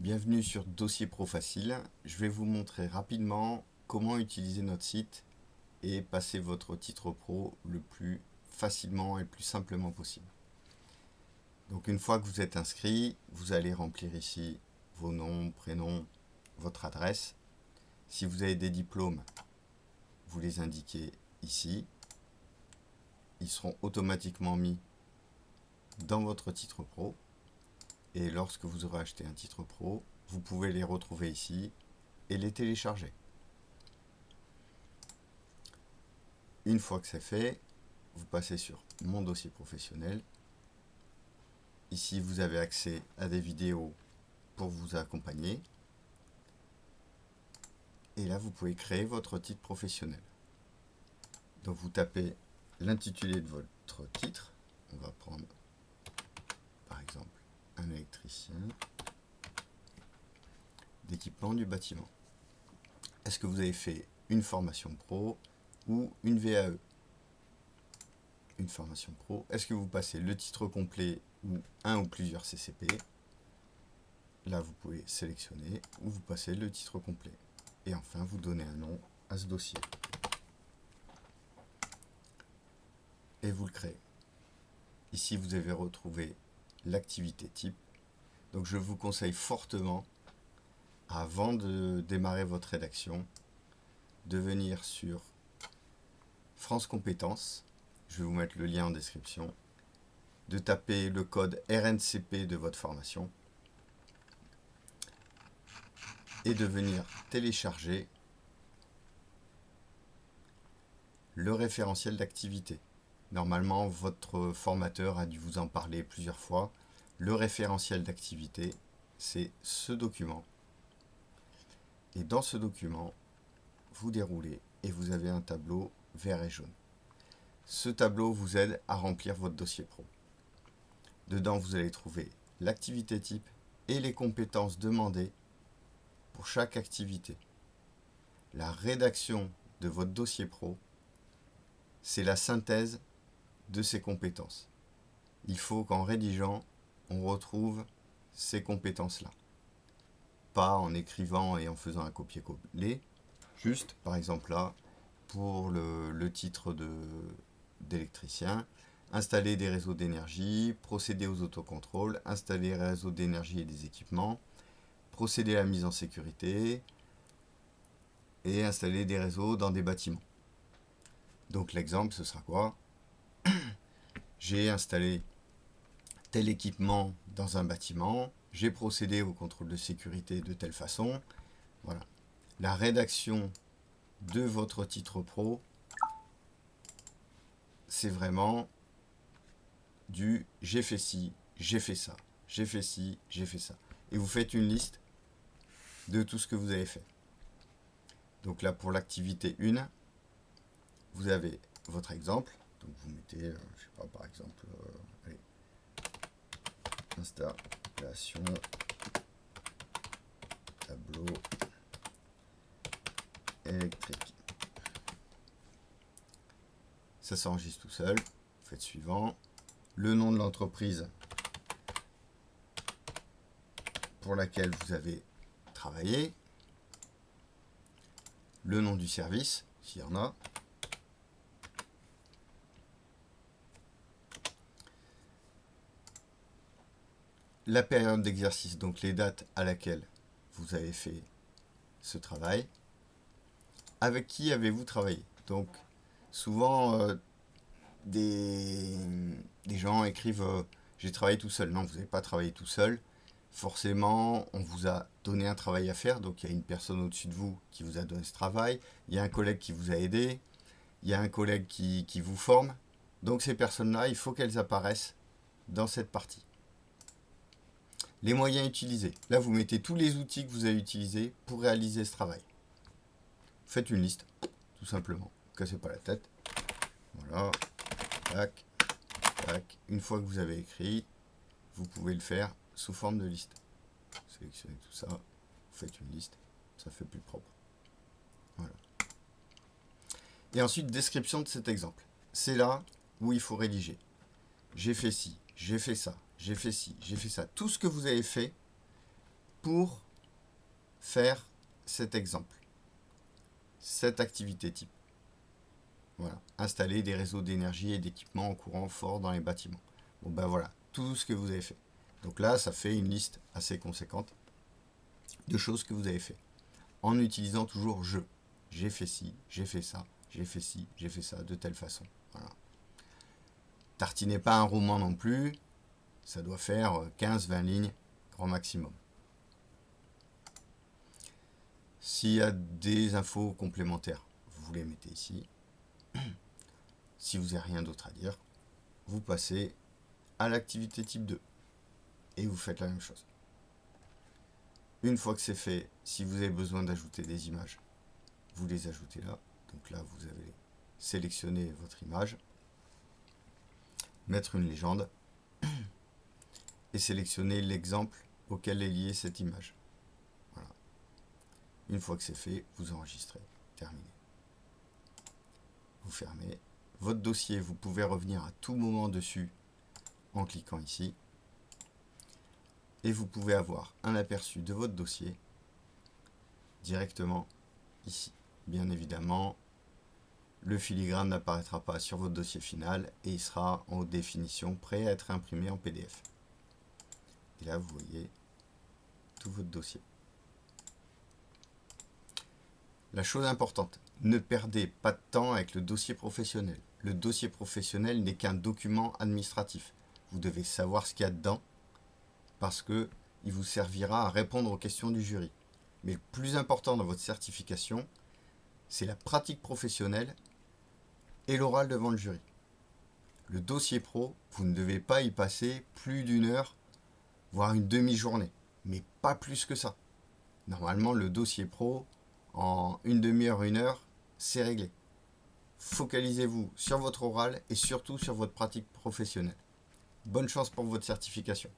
Bienvenue sur Dossier Pro Facile. Je vais vous montrer rapidement comment utiliser notre site et passer votre titre pro le plus facilement et le plus simplement possible. Donc une fois que vous êtes inscrit, vous allez remplir ici vos noms, prénoms, votre adresse. Si vous avez des diplômes, vous les indiquez ici. Ils seront automatiquement mis dans votre titre pro. Et lorsque vous aurez acheté un titre pro, vous pouvez les retrouver ici et les télécharger. Une fois que c'est fait, vous passez sur Mon dossier professionnel. Ici, vous avez accès à des vidéos pour vous accompagner. Et là, vous pouvez créer votre titre professionnel. Donc, vous tapez l'intitulé de votre titre. On va prendre, par exemple, un électricien d'équipement du bâtiment. Est-ce que vous avez fait une formation pro ou une VAE? Une formation pro. Est-ce que vous passez le titre complet ou un ou plusieurs CCP? Là, vous pouvez sélectionner ou vous passez le titre complet. Et enfin, vous donnez un nom à ce dossier. Et vous le créez. Ici, vous avez retrouvé l'activité type. Donc, je vous conseille fortement, avant de démarrer votre rédaction, de venir sur France Compétences. Je vais vous mettre le lien en description. De taper le code RNCP de votre formation. Et de venir télécharger le référentiel d'activité. Normalement, votre formateur a dû vous en parler plusieurs fois. Le référentiel d'activité, c'est ce document. Et dans ce document, vous déroulez et vous avez un tableau vert et jaune. Ce tableau vous aide à remplir votre dossier pro. Dedans, vous allez trouver l'activité type et les compétences demandées pour chaque activité. La rédaction de votre dossier pro, c'est la synthèse de ces compétences. Il faut qu'en rédigeant, on retrouve ces compétences-là. Pas en écrivant et en faisant un copier-coller. Juste, par exemple là, pour le titre d'électricien, installer des réseaux d'énergie, procéder aux autocontrôles, installer des réseaux d'énergie et des équipements, procéder à la mise en sécurité et installer des réseaux dans des bâtiments. Donc l'exemple, ce sera quoi? J'ai installé tel équipement dans un bâtiment, j'ai procédé au contrôle de sécurité de telle façon. Voilà. La rédaction de votre titre pro, c'est vraiment du j'ai fait ci, j'ai fait ça, j'ai fait ci, j'ai fait ça. Et vous faites une liste de tout ce que vous avez fait. Donc là, pour l'activité 1, vous avez votre exemple. Donc vous mettez, je sais pas, par exemple, allez, installation tableau électrique. Ça s'enregistre tout seul. Vous faites suivant. Le nom de l'entreprise pour laquelle vous avez travaillé. Le nom du service, s'il y en a. La période d'exercice, donc les dates à laquelle vous avez fait ce travail. Avec qui avez-vous travaillé? Donc, souvent, des gens écrivent j'ai travaillé tout seul. Non, vous n'avez pas travaillé tout seul. Forcément, on vous a donné un travail à faire. Donc, il y a une personne au-dessus de vous qui vous a donné ce travail. Il y a un collègue qui vous a aidé. Il y a un collègue qui vous forme. Donc, ces personnes-là, il faut qu'elles apparaissent dans cette partie. Les moyens utilisés. Là, vous mettez tous les outils que vous avez utilisés pour réaliser ce travail. Faites une liste, tout simplement. Ne vous cassez pas la tête. Voilà. Tac. Tac. Une fois que vous avez écrit, vous pouvez le faire sous forme de liste. Sélectionnez tout ça. Vous faites une liste. Ça fait plus propre. Voilà. Et ensuite, description de cet exemple. C'est là où il faut rédiger. J'ai fait ci, j'ai fait ça, j'ai fait ci, j'ai fait ça. Tout ce que vous avez fait, pour faire cet exemple, cette activité type. Voilà, installer des réseaux d'énergie et d'équipements en courant fort dans les bâtiments. Bon ben voilà, tout ce que vous avez fait. Donc là, ça fait une liste assez conséquente de choses que vous avez fait. En utilisant toujours je. J'ai fait ci, j'ai fait ça, j'ai fait ci, j'ai fait ça, de telle façon. Voilà. Tartinez pas un roman non plus, ça doit faire 15-20 lignes, grand maximum. S'il y a des infos complémentaires, vous les mettez ici. Si vous n'avez rien d'autre à dire, vous passez à l'activité type 2 et vous faites la même chose. Une fois que c'est fait, si vous avez besoin d'ajouter des images, vous les ajoutez là. Donc là, vous avez sélectionné votre image, mettre une légende et sélectionner l'exemple auquel est liée cette image. Voilà. Une fois que c'est fait, vous enregistrez. Terminé. Vous fermez. Votre dossier, vous pouvez revenir à tout moment dessus en cliquant ici. Et vous pouvez avoir un aperçu de votre dossier directement ici. Bien évidemment, le filigrane n'apparaîtra pas sur votre dossier final et il sera en haute définition prêt à être imprimé en PDF. Et là, vous voyez tout votre dossier. La chose importante, ne perdez pas de temps avec le dossier professionnel. Le dossier professionnel n'est qu'un document administratif. Vous devez savoir ce qu'il y a dedans parce qu'il vous servira à répondre aux questions du jury. Mais le plus important dans votre certification, c'est la pratique professionnelle et l'oral devant le jury. Le dossier pro, vous ne devez pas y passer plus d'une heure, voire une demi-journée, mais pas plus que ça. Normalement, le dossier pro, en une demi-heure, une heure, c'est réglé. Focalisez-vous sur votre oral et surtout sur votre pratique professionnelle. Bonne chance pour votre certification.